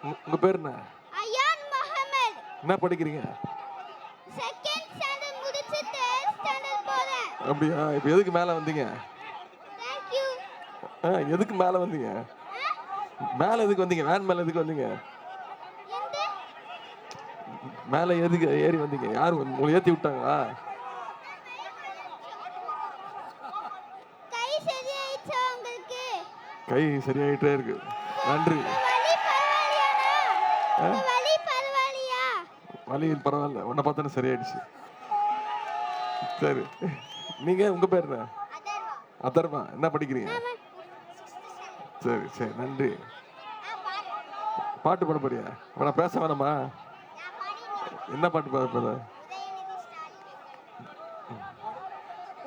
உங்க பேர் என்ன? அயான் முகமது. என்ன படிக்கிறீங்க? செகண்ட் ஸ்டாண்டர்ட் முடிச்சு தேர்ட் ஸ்டாண்டர்ட் போறேன். அப்படியா? இப்போ எதுக்கு மேலே வந்தீங்க? Thank you. எதுக்கு மேலே வந்தீங்க? மேலே எதுக்கு வந்தீங்க? வேன் மேலே எதுக்கு வந்தீங்க? எந்த மேலே எதுக்கு ஏறி வந்தீங்க? யார் உங்களை ஏற்றி விட்டாங்களா? கை சரியாயிடுச்சா உங்களுக்கு? கை சரியாயிட்டே இருக்கு. நன்றி. வலி பரவாயில்லையாண்ணா? வலி பரவாயில்லையா? வலி பரவாயில்ல, உன்னை பார்த்தானே சரியாயிடுச்சு. சரி, நீங்க உங்க பேர் என்ன? அதர்வா. அதர்வா. என்ன படிக்கிறீங்க? சரி சரி, நன்றி. பாட்டு பாட போறியா? நான் பேச வேணாமா? என்ன பாட்டு பாட போற?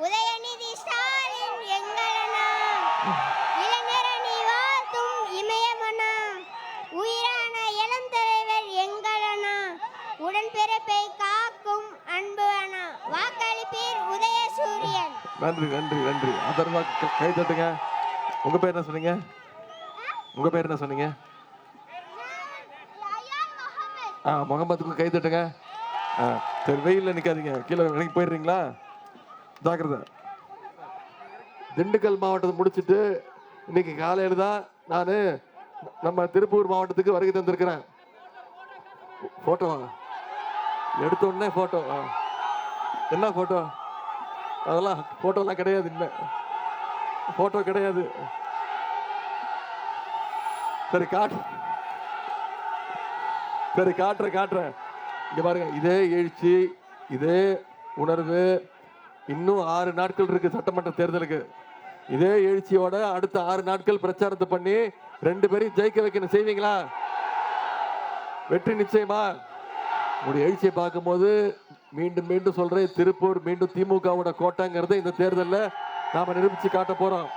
உதயநிதி ஸ்டாலின் எங்களண்ணா, இளைஞரணி வாழ்த்தும் இமயமண்ணா, உயிரான இளம் தலைவர் எங்களண்ணா, உடன்பிறப்பை காக்கும் அன்பு அண்ணா, வாக்களிப்பீர் உதயசூரியன். நன்றி நன்றி நன்றி. அதர்வா கை தட்டுங்க. உங்க பேர் என்ன சொன்னீங்க? உங்க பேர் என்ன சொன்னீங்க? அயான் முகமது. முகமதுக்கு கை தட்டுங்க. சரி, வெயில்ல நிக்காதீங்க, கீழே இறங்கி போயிடுறீங்களா? ஜாக்கிரதை. திண்டுக்கல் மாவட்டத்தை முடிச்சுட்டு இன்னைக்கு காலையில தான் நான் நம்ம திருப்பூர் மாவட்டத்துக்கு வருகை தந்திருக்கிறேன். போட்டோவா எடுத்த உடனே போட்டோ? என்ன போட்டோ? அதெல்லாம் போட்டோலாம் கிடையாது. இல்லை, போட்டோ கிடையாது. சரி காட்டுறேன். இங்க பாருங்க, இதே எழுச்சி, இதே உணர்வு இன்னும் 6 நாட்கள் இருக்கு சட்டமன்ற தேர்தலுக்கு. இதே எழுச்சியோட அடுத்த 6 நாட்கள் பிரச்சாரத்தை பண்ணி 2 பேரையும் ஜெயிக்க வைக்கணும். செய்வீங்களா? வெற்றி நிச்சயமா? உங்களுடைய எழுச்சியை பார்க்கும்போது மீண்டும் சொல்றேன், திருப்பூர் மீண்டும் திமுகவோட கோட்டைங்கிறத இந்த தேர்தலில் நாம நிரூபிச்சு காட்ட போறோம்.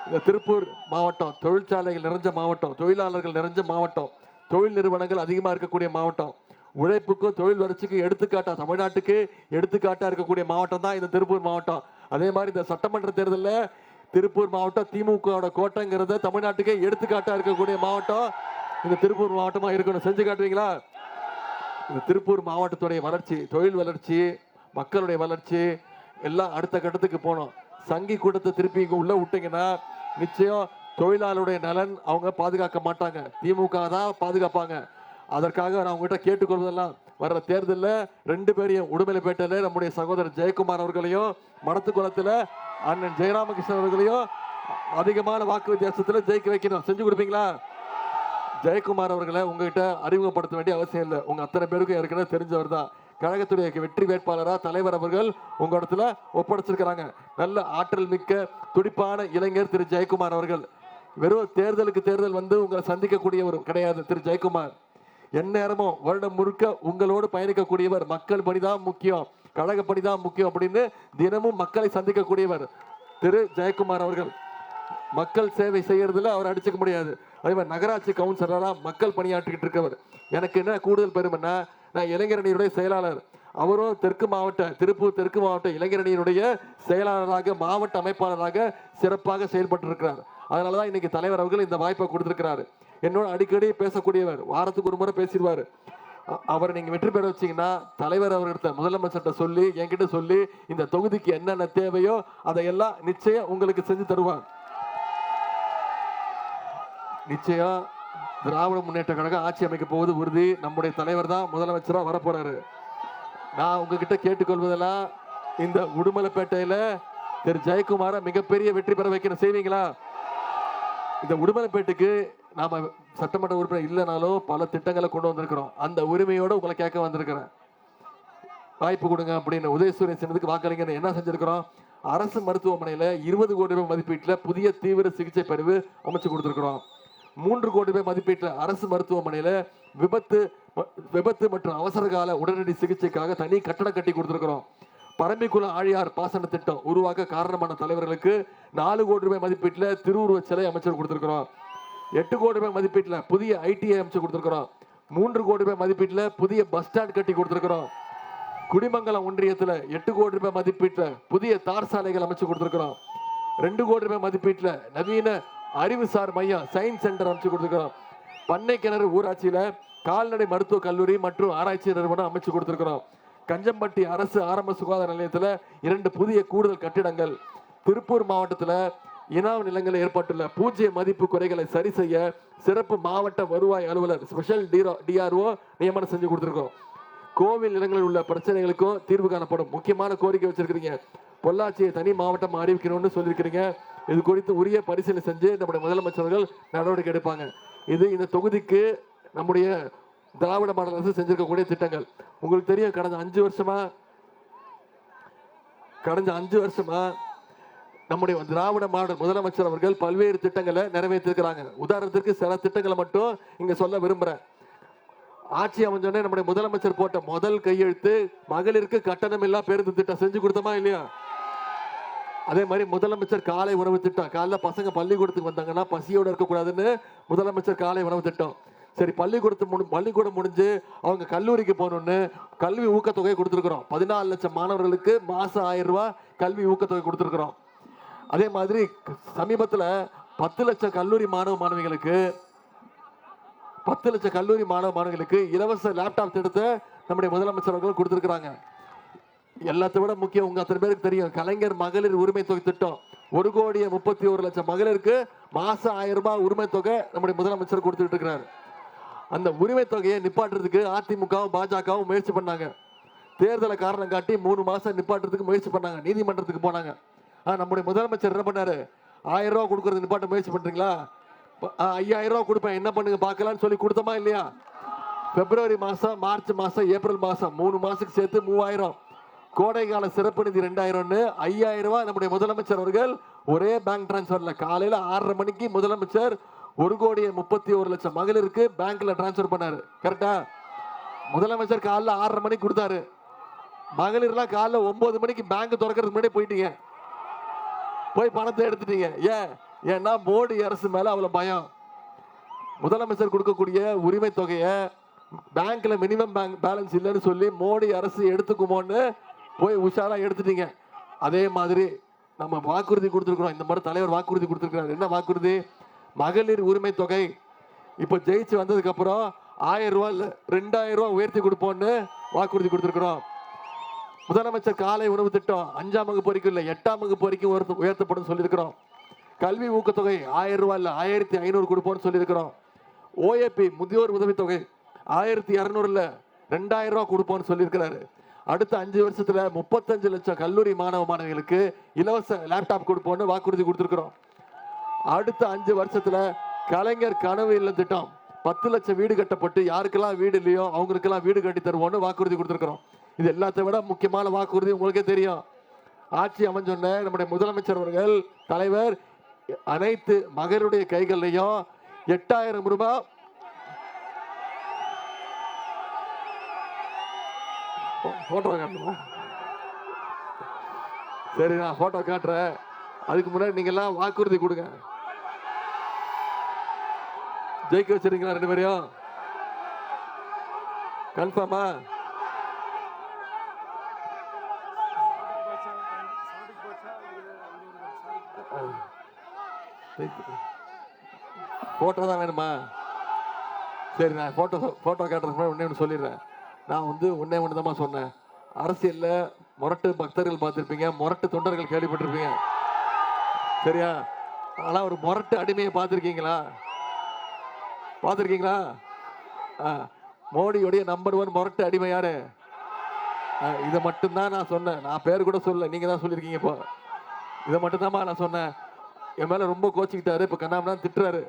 இந்த திருப்பூர் மாவட்டம் தொழிற்சாலைகள் நிறைஞ்ச மாவட்டம், தொழிலாளர்கள் நிறைஞ்ச மாவட்டம், தொழில் நிறுவனங்கள் அதிகமா இருக்கக்கூடிய மாவட்டம், உழைப்புக்கும் தொழில் வளர்ச்சிக்கும் எடுத்துக்காட்டா, தமிழ்நாட்டுக்கு எடுத்துக்காட்டா இருக்கக்கூடிய மாவட்டம் தான் இந்த திருப்பூர் மாவட்டம். அதே மாதிரி இந்த சட்டமன்ற தேர்தலில் திருப்பூர் மாவட்டம் திமுகவோட கோட்டைங்கிறத தமிழ்நாட்டுக்கே எடுத்துக்காட்டா இருக்கக்கூடிய மாவட்டம் இந்த திருப்பூர் மாவட்டமா இருக்கணும். செஞ்சு காட்டுவீங்களா? இந்த திருப்பூர் மாவட்டத்துடைய வளர்ச்சி, தொழில் வளர்ச்சி, மக்களுடைய வளர்ச்சி எல்லாம் அடுத்த கட்டத்துக்கு போனோம். சங்கி கூட்டத்தை திருப்பி இங்க உள்ள விட்டீங்கன்னா நிச்சயம் தொழிலாளருடைய நலன் அவங்க பாதுகாக்க மாட்டாங்க, திமுக தான் பாதுகாப்பாங்க. அதற்காக நான் உங்ககிட்ட கேட்டுக்கொள்வதெல்லாம், வர்ற தேர்தலில் 2 பேரையும், உடுமலைப்பேட்டையில நம்முடைய சகோதரர் ஜெயக்குமார் அவர்களையும், மடத்துக்குளத்துல அண்ணன் ஜெயராமகிருஷ்ணன் அவர்களையும் அதிகமான வாக்கு வித்தியாசத்துல ஜெயிக்க வைக்கணும். செஞ்சு கொடுப்பீங்களா? ஜெயக்குமார் அவர்களை உங்ககிட்ட அறிமுகப்படுத்த வேண்டிய அவசியம் இல்லை, உங்க அத்தனை பேருக்கும் ஏற்கனவே தெரிஞ்சவர் தான். கழகத்துடைய வெற்றி வேட்பாளராக தலைவர் அவர்கள் உங்க இடத்துல ஒப்படைச்சிருக்கிறாங்க. நல்ல ஆற்றல் மிக்க துடிப்பான இளைஞர் திரு ஜெயக்குமார் அவர்கள். வெறும் தேர்தல் வந்து உங்களை சந்திக்கக்கூடியவர் கிடையாது திரு ஜெயக்குமார். எந்நேரமும் வருடம் முழுக்க உங்களோடு பயணிக்கக்கூடியவர். மக்கள் பணிதான் முக்கியம், கழக பணிதான் முக்கியம் அப்படின்னு தினமும் மக்களை சந்திக்கக்கூடியவர் திரு ஜெயக்குமார் அவர்கள். மக்கள் சேவை செய்யறதுல அவர் அடிச்சுக்க முடியாது. அதே மாதிரி நகராட்சி கவுன்சிலரா மக்கள் பணியாற்றிக்கிட்டு இருக்கவர். எனக்கு என்ன கூடுதல் பெருமைன்னா, நான் இளைஞரணியுடைய செயலாளர், அவரும் திருப்பூர் தெற்கு மாவட்ட இளைஞரணியினுடைய செயலாளராக, மாவட்ட அமைப்பாளராக சிறப்பாக செயல்பட்டு இருக்கிறார். அதனாலதான் இன்னைக்கு தலைவர் அவர்கள் இந்த வாய்ப்பை கொடுத்திருக்கிறாரு. என்னோட அடிக்கடி பேசக்கூடியவர், வாரத்துக்கு ஒரு முறை பேசிடுவாரு. அவர் நீங்க வெற்றி பெற வச்சீங்கன்னா தலைவர் அவர்கிட்ட, முதலமைச்சர்கிட்ட சொல்லி, என்கிட்ட சொல்லி, இந்த தொகுதிக்கு என்னென்ன தேவையோ அதையெல்லாம் நிச்சயம் உங்களுக்கு செஞ்சு தருவார். நிச்சயம் திராவிட முன்னேற்ற கழகம் ஆட்சி அமைக்க போவது உறுதி. நம்முடைய தலைவர் தான் முதலமைச்சரா வரப்போறாரு. நான் உங்ககிட்ட கேட்டுக்கொள்வதெல்லாம், இந்த உடுமலைப்பேட்டையில திரு ஜெயக்குமார மிகப்பெரிய வெற்றி பெற வைக்கணும். செய்வீங்களா? இந்த உடுமலைப்பேட்டைக்கு நாம சட்டமன்ற உறுப்பினர் இல்லைனாலும் பல திட்டங்களை கொண்டு வந்திருக்கிறோம். அந்த உரிமையோட உங்களை கேட்க வந்திருக்கிறேன். வாய்ப்பு கொடுங்க அப்படின்னு உதயசூரியன் சின்னத்துக்கு வாக்களிங்க. என்ன செஞ்சிருக்கிறோம்? அரசு மருத்துவமனையில 20 கோடி ரூபாய் மதிப்பீட்டில் புதிய தீவிர சிகிச்சை பிரிவு அமைச்சு கொடுத்திருக்கிறோம். 3 கோடி ரூபாய் மதிப்பீட்டில் அரசு மருத்துவமனையில விபத்து மற்றும் அவசர கால உடனடி சிகிச்சைக்காக தனி கட்டடம் கட்டி கொடுத்திருக்கிறோம். பரம்பிக்குளம் ஆழியார் பாசன திட்டம் உருவாக்க காரணமான தலைவர்களுக்கு 4 கோடி ரூபாய் மதிப்பீட்டில் திருவுருவ சிலை அமைச்சர் கொடுத்திருக்கிறோம். 8 கோடி ரூபாய் மதிப்பீட்டில் புதிய ITI அமைச்சு கொடுத்திருக்கிறோம். 3 கோடி ரூபாய் மதிப்பீட்டில் புதிய பஸ் ஸ்டாண்ட் கட்டி கொடுத்திருக்கிறோம். குடிமங்கலம் ஒன்றியத்தில் 8 கோடி ரூபாய் மதிப்பீட்டில் புதிய தார் சாலைகள் அமைச்சு கொடுத்திருக்கிறோம். 2 கோடி ரூபாய் மதிப்பீட்டில் நவீன அறிவுசார் மையம் சயின்ஸ் சென்டர் அமைச்சு கொடுத்திருக்கிறோம். பண்ணை கிணறு ஊராட்சியில கால்நடை மருத்துவக் கல்லூரி மற்றும் ஆராய்ச்சி நிறுவனம் அமைச்சு கொடுத்திருக்கிறோம். கஞ்சம்பட்டி அரசு ஆரம்ப சுகாதார நிலையத்துல 2 புதிய கூடுதல் கட்டிடங்கள். திருப்பூர் மாவட்டத்துல இனாம் நிலங்களில் ஏற்பட்டுள்ள பூஜ்ய மதிப்பு குறைகளை சரி செய்ய சிறப்பு மாவட்ட வருவாய் அலுவலர் ஸ்பெஷல் டிஆர்ஓ நியமனம் செஞ்சு கொடுத்திருக்கோம். கோவில் நிலங்களில் உள்ள பிரச்சனைகளுக்கும் தீர்வு காணப்படும். முக்கியமான கோரிக்கை வச்சிருக்கிறீங்க. பொள்ளாச்சியை தனி மாவட்டம் அறிவிக்கணும்னு சொல்லியிருக்கிறீங்க. இது குறித்து உரிய பரிசீலனை செஞ்சு நம்முடைய முதலமைச்சர்கள் நடவடிக்கை எடுப்பாங்க. இது இந்த தொகுதிக்கு நம்முடைய திராவிட மாடல் அரசு செஞ்சிருக்கக்கூடிய திட்டங்கள். உங்களுக்கு தெரியும், கடந்த 5 வருஷமா நம்முடைய திராவிட மாடல் முதலமைச்சர் அவர்கள் பல்வேறு திட்டங்களை நிறைவேற்றிருக்கிறாங்க. உதாரணத்திற்கு சில திட்டங்களை மட்டும் இங்க சொல்ல விரும்புறேன். ஆட்சி அமைஞ்சோடனே நம்முடைய முதலமைச்சர் போட்ட முதல் கையெழுத்து மகளிருக்கு கட்டணம் இல்லா பேருந்து திட்டம் செஞ்சு கொடுத்தோமா இல்லையா? அதே மாதிரி முதலமைச்சர் காலை உணவு திட்டம். காலைல பசங்க பள்ளிக்கூடத்துக்கு வந்தாங்கன்னா பசியோட இருக்கக்கூடாதுன்னு முதலமைச்சர் காலை உணவு திட்டம். சரி, பள்ளிக்கூடம் முடிஞ்சு அவங்க கல்லூரிக்கு போகணும்னு கல்வி ஊக்கத்தொகை கொடுத்துருக்குறோம். 14 லட்சம் மாணவர்களுக்கு மாசம் 1000 ரூபாய் கல்வி ஊக்கத்தொகை கொடுத்துருக்குறோம். அதே மாதிரி சமீபத்தில் 10 லட்சம் கல்லூரி மாணவ மாணவிகளுக்கு இலவச லேப்டாப் திட்டத்தை நம்முடைய முதலமைச்சர் அவர்கள் கொடுத்திருக்கிறாங்க. எல்லாத்தை விட முக்கியம், உங்க அத்தனை பேருக்கு தெரியும், கலைஞர் மகளிர் உரிமை தொகை திட்டம். 1,31,00,000 மகளிருக்கு மாசம் 1000 ரூபாய் உரிமை தொகை நம்முடைய முதலமைச்சர் கொடுத்துட்டு இருக்கிறார். அந்த உரிமை தொகையை நிப்பாட்டுறதுக்கு அதிமுகவும் பாஜகவும் முயற்சி பண்ணாங்க. தேர்தலை காரணம் காட்டி 3 மாசம் நிப்பாட்டுறதுக்கு முயற்சி பண்ணாங்க. நீதிமன்றத்துக்கு போனாங்க. நம்முடைய முதலமைச்சர் என்ன பண்ணாரு? 1000 ரூபாய் கொடுக்கறது நிப்பாட்ட முயற்சி பண்றீங்களா? 5000 ரூபாய் கொடுப்பேன், என்ன பண்ணுங்க பார்க்கலாம்னு சொல்லி கொடுத்தோமா இல்லையா? பிப்ரவரி மாசம், மார்ச் மாசம், ஏப்ரல் மாசம் 3 மாசத்துக்கு சேர்த்து 3000. கோடை கால சிறப்பு நிதி 2000ன்னு 5000 ரூபாய் நம்முடைய முதலமைச்சர் அவர்கள் ஒரே பேங்க் டிரான்ஸ்பர்ல காலையில 6:30 மணிக்கு முதலமைச்சர் 1,31,00,000 மகளிருக்கு பேங்க்ல டிரான்ஸ்பர் பண்ணாரு. கரெக்டா? முதலமைச்சர் காலைல 6:30 மணிக்கு கொடுத்தாரு. மகளிர்லாம் காலைல 9 மணிக்கு பேங்க் திறக்கிறதுக்கு முன்னாடி போயிட்டீங்க, போய் பணத்தை எடுத்துட்டீங்க. ஏன்னா மோடி அரசு மேல அவ்வளவு பயம். முதலமைச்சர் கொடுக்கக்கூடிய உரிமை தொகையை பேங்க்ல மினிமம் பேலன்ஸ் இல்லைன்னு சொல்லி மோடி அரசு எடுத்துக்குமோன்னு போய் உஷாரா எடுத்துட்டீங்க. அதே மாதிரி நம்ம வாக்குறுதி கொடுத்துருக்கிறோம். இந்த மாதிரி தலைவர் வாக்குறுதி கொடுத்துருக்கிறார். என்ன வாக்குறுதி? மகளிர் உரிமை தொகை இப்ப ஜெயிச்சு வந்ததுக்கு அப்புறம் 1000 ரூபாய் இல்ல 2000 ரூபாய் உயர்த்தி கொடுப்போம்னு வாக்குறுதி கொடுத்திருக்கிறோம். முதலமைச்சர் காலை உணவு திட்டம் 5ஆம் வகுப்பு வரைக்கும் இல்ல 8ஆம் வகுப்பு வரைக்கும் உயர்த்தப்படும் சொல்லியிருக்கிறோம். கல்வி ஊக்கத்தொகை 1000 ரூபாய் இல்ல 1500 கொடுப்போம்னு சொல்லியிருக்கிறோம். ஓஏபி முதியோர் உதவித்தொகை 1200 இல்ல 2000 ரூபாய் கொடுப்போம்னு சொல்லியிருக்கிறாரு. அடுத்த 5 வருஷத்துல 35 லட்சம் கல்லூரி மாணவிகளுக்கு இலவச லேப்டாப் கொடுப்போம்னு வாக்குறுதி கொடுத்திருக்கிறோம். அடுத்த 5 வருஷத்துல கலைஞர் கனவு இல்ல திட்டம் 10 லட்சம் வீடு கட்டப்பட்டு யாருக்கெல்லாம் வீடு இல்லையோ அவங்களுக்கெல்லாம் வீடு கட்டி தருவோம்னு வாக்குறுதி கொடுத்திருக்கிறோம். இது எல்லாத்தை விட முக்கியமான வாக்குறுதி உங்களுக்கே தெரியும். ஆட்சி அமைஞ்சொன்ன நம்முடைய முதலமைச்சர் அவர்கள் தலைவர் அனைத்து மகளிருடைய கைகள்லையும் 8000 ரூபாய் போட்டோ காட்டணும். சரி, நான் போட்டோ காட்டுறேன். அதுக்கு முன்னாடி நீங்க எல்லாம் வாக்குறுதி கொடுங்க. ஜெயிக்க வச்சிருக்கீங்களா 2 பேரையும்? கன்ஃபார்மா? போட்டோ தான் வேணுமா? சரி, நான் போட்டோ காட்டுறதுக்கு ஒன்னே ஒன்று சொல்லிடுறேன். நான் ஒன்னே ஒன்று தான் சொன்னேன். அரசியல்ல முரட்டு பக்தர்கள் பார்த்திருப்பீங்க, முரட்டு தொண்டர்கள் கேள்விப்பட்டிருப்பீங்க, சரியா? ஆனா ஒரு முரட்டு அடிமையை பார்த்திருக்கீங்களா? மோடியுடைய நம்பர் 1 முரட்டு அடிமை யாரு? இதை மட்டும்தான் நான் சொன்னேன். நான் பேர் கூட சொல்ல, நீங்க தான் சொல்லியிருக்கீங்க. இப்போ இதை மட்டும்தான் நான் சொன்னேன். என் மேல ரொம்ப கோச்சிக்கிட்டாரு. இப்ப கண்ணாம திட்டுறாரு.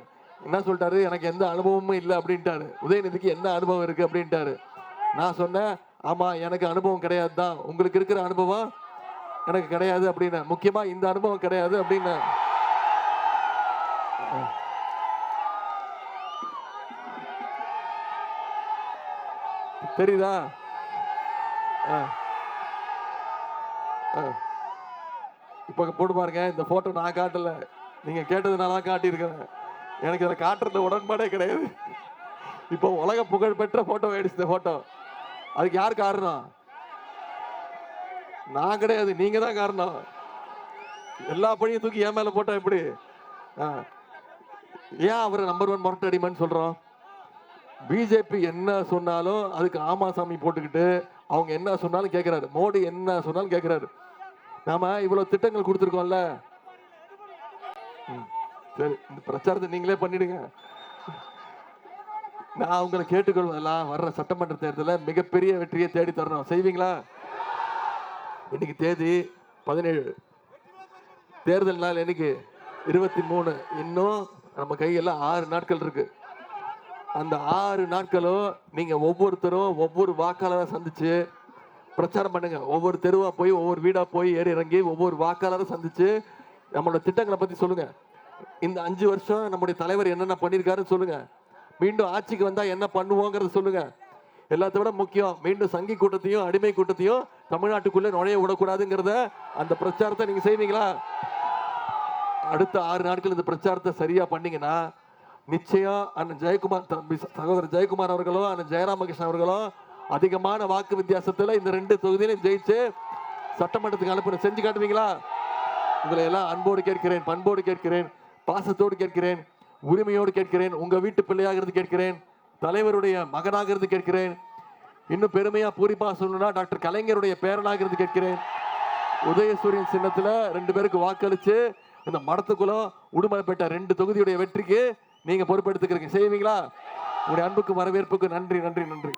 என்ன சொல்லிட்டாரு? எனக்கு எந்த அனுபவமும் இல்லை அப்படின்ட்டாரு. உதயநிதிக்கு என்ன அனுபவம் இருக்கு அப்படின்ட்டாரு. நான் சொன்னேன், ஆமா எனக்கு அனுபவம் கிடையாது தான், உங்களுக்கு இருக்கிற அனுபவம் எனக்கு கிடையாது அப்படின்னு. முக்கியமா இந்த அனுபவம் கிடையாது அப்படின்னு. தெரியுதா? இப்ப போட்டு பாருங்க. இந்த போட்டோ நான் காட்டல, நீங்க கேட்டதுனால காட்டியிருக்கிறேன். எனக்கு இதை காட்டுறதுல உடன்பாடே கிடையாது. இப்போ உலக புகழ் பெற்ற போட்டோ ஆயிடுச்சு இந்த போட்டோ. அதுக்கு யார் காரணம்? நான் கிடையாது, நீங்க தான் காரணம். எல்லா பணியும் தூக்கி என் மேல போட்டா எப்படி? ஏன் அவரை நம்பர் 1 முரட்டு அடிமைன்னு சொல்றோம்? பிஜேபி என்ன சொன்னாலும் அதுக்கு ஆமா சாமி போட்டுக்கிட்டு அவங்க என்ன சொன்னாலும் கேட்கிறாரு, மோடி என்ன சொன்னாலும் கேட்கிறாரு. நாம இவ்வளவு திட்டங்கள் கொடுத்துருக்கோம்ல, சரி இந்த பிரச்சாரத்தை நீங்களே பண்ணிடுங்க. நான் உங்களை கேட்டுக்கொள்வதெல்லாம் வர்ற சட்டமன்ற தேர்தலில் மிகப்பெரிய வெற்றியை தேடி தரணும். செய்வீங்களா? இன்னைக்கு தேதி 17, தேர்தல் நாள் என்னைக்கு 23. இன்னும் நம்ம கையெல்லாம் 6 நாட்கள் இருக்கு. அந்த 6 நாட்களும் நீங்க ஒவ்வொருத்தரும் ஒவ்வொரு வாக்காளரை சந்திச்சு பிரச்சாரம் பண்ணுங்க. ஒவ்வொரு தெருவா போய் ஒவ்வொரு வீடா போய் ஏறி இறங்கி ஒவ்வொரு வாக்காளரை சந்திச்சு நம்மளோட திட்டங்களை பத்தி சொல்லுங்க. இந்த 5 வருஷம் நம்முடைய தலைவர் என்னென்ன பண்ணியிருக்காருன்னு சொல்லுங்க. மீண்டும் ஆட்சிக்கு வந்தா என்ன பண்ணுவோங்கிறத சொல்லுங்க. எல்லாத்த விட முக்கியம், மீண்டும் சங்கி கூட்டத்தையும் அடிமை கூட்டத்தையும் தமிழ்நாட்டுக்குள்ள நுழைய விடக்கூடாதுங்கிறத அந்த பிரச்சாரத்தை நீங்க செய்வீங்களா? அடுத்த 6 நாட்கள் இந்த பிரச்சாரத்தை சரியா பண்ணீங்கன்னா நிச்சயம் அண்ணன் ஜெயக்குமார் சகோதரர் ஜெயக்குமார் அவர்களும் அண்ணன் ஜெயராமகிருஷ்ணன் அவர்களும் அதிகமான வாக்கு வித்தியாசத்துல இந்த 2 தொகுதியிலும் ஜெயிச்சு சட்டமன்றத்துக்கு அனுப்ப செஞ்சு காட்டுவீங்களா? உங்களை எல்லாம் அன்போடு கேட்கிறேன், பண்போடு கேட்கிறேன், பாசத்தோடு கேட்கிறேன், உரிமையோடு கேட்கிறேன், உங்க வீட்டு பிள்ளையாகிறது கேட்கிறேன், தலைவருடைய மகனாகிறது கேட்கிறேன், இன்னும் பெருமையா பூரிப்பா சொல்லணும்னா டாக்டர் கலைஞருடைய பேரனாகிறது கேட்கிறேன். உதயசூரியன் சின்னத்துல 2 பேருக்கு வாக்களிச்சு இந்த மடத்துக்குளம் உடுமலைப்பேட்டை 2 தொகுதியுடைய வெற்றிக்கு நீங்க பொறுப்பெடுத்துக்கிறீங்க. செய்வீங்களா? உங்களுடைய அன்புக்கு வரவேற்புக்கு நன்றி நன்றி நன்றி.